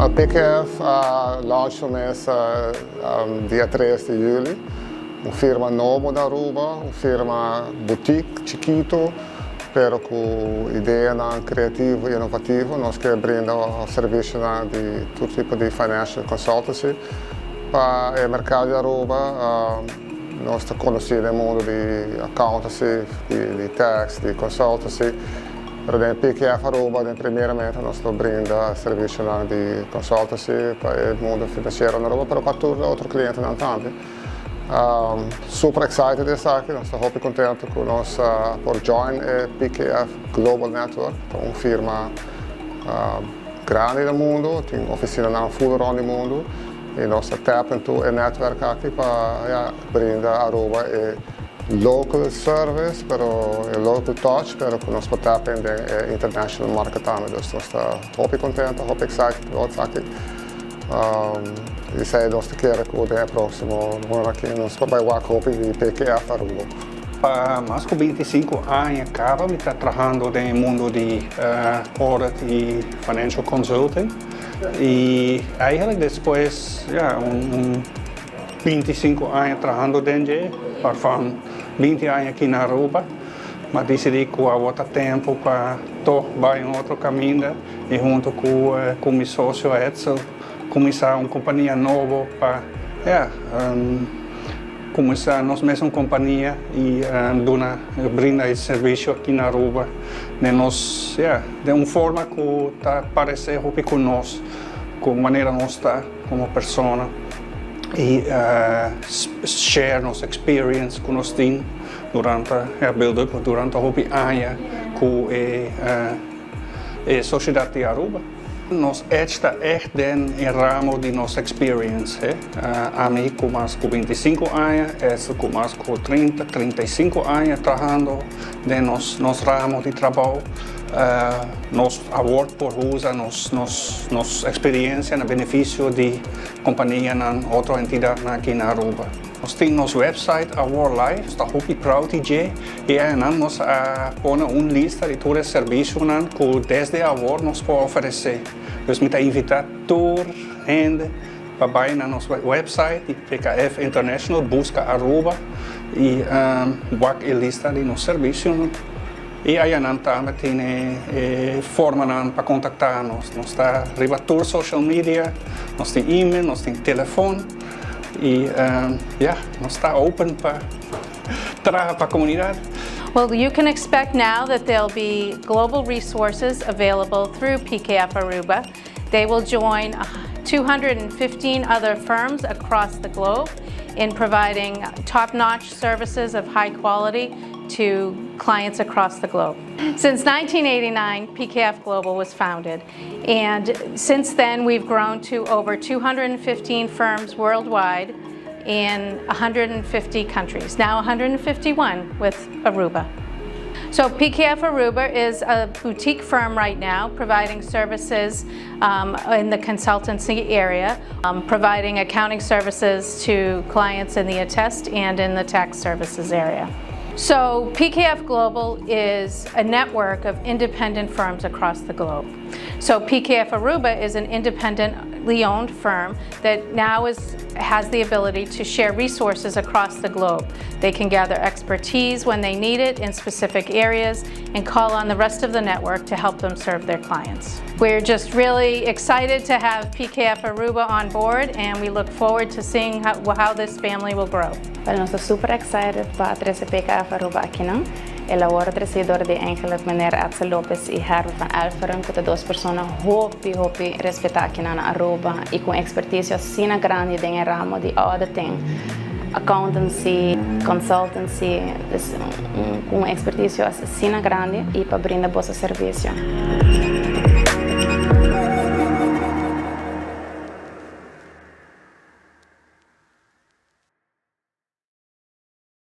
A PKF lançou mês dia 3 de juli, uma firma nova da Aruba, uma firma boutique, chiquito, pero com ideia criativa e inovativa. Nós queremos brindar o serviço de todo tipo de financial consultancy para o mercado de Aruba. Nós estamos conhecidos no mundo de accountancy, de tax, de consultancy. Mas em PKF Aruba, primeiramente, nós brindamos serviço de consultancy para o mundo financeiro na Aruba, para todos os outros clientes também. Super excited de estar aqui, nós estamos muito contentes com nós por join PKF Global Network, uma firma grande no mundo, tem oficina na full around the mundo. E nós tap into o network aqui para brindar a Aruba local service, pero local touch, pero que nós tap in international market também. Então nós estamos muito contentes, muito excited de estar aqui. E sei nós queremos que o próximo ano aqui nós vamos work de PKF Aruba. Para mais de 25 anos, acaba me trabalhando no mundo de audit e financial consulting. E eigenlijk depois, 25 anos trabalhando dentro, waarvan 20 anos aqui na Aruba, mas decidi que há outro tempo para tocar em outro caminho e junto com meu sócio Edsel começar uma companhia nova para começar nós mesmos companhia e brindar esse serviço aqui na Aruba de uma forma que está parecendo com nós, com maneira nós está como pessoa e share nossa experience que nós temos durante build-up durante o anos com a sociedade de Aruba. Nós esta den ramo de nossa experience. A mim com mais de 25 anos, esse com mais de 30, 35 anos trabalhando de nosso ramo de trabalho. Nós award por usar nossa experiência no benefício de companhia na outra entidade aqui na Aruba. Nós temos nosso website Award Life, está muito proud de e nós põe uma lista de todos os serviços que desde a Award nós podemos oferecer. Então, me invitar toda a gente para ir no nosso website PKF International, busca Aruba e busca a lista de nossos serviços. E aí também tem forma para contactar nós. Nós está arriba toda social media, nós temos e-mail, nós temos telefone e nós está open para trabalhar para a comunidade. Well, you can expect now that there'll be global resources available through PKF Aruba. They will join 215 other firms across the globe in providing top-notch services of high quality to clients across the globe. Since 1989, PKF Global was founded, and since then we've grown to over 215 firms worldwide in 150 countries, now 151 with Aruba. So PKF Aruba is a boutique firm right now providing services in the consultancy area, providing accounting services to clients in the attest and in the tax services area. So PKF Global is a network of independent firms across the globe. So PKF Aruba is an independently owned firm that now has the ability to share resources across the globe. They can gather expertise when they need it in specific areas and call on the rest of the network to help them serve their clients. We're just really excited to have PKF Aruba on board, and we look forward to seeing how this family will grow. Well, nós estamos super excited para trazer PKF Aruba aqui, não? Ele agora é trabalhador de eigenlijk meneer Edsel Lopez e Herbert van Elferen, que são duas pessoas hopi respeitar aqui na Aruba e com expertise assim grande em ramo de auditing, accountancy, consultancy, com expertise assim grande e para brindar bom serviço.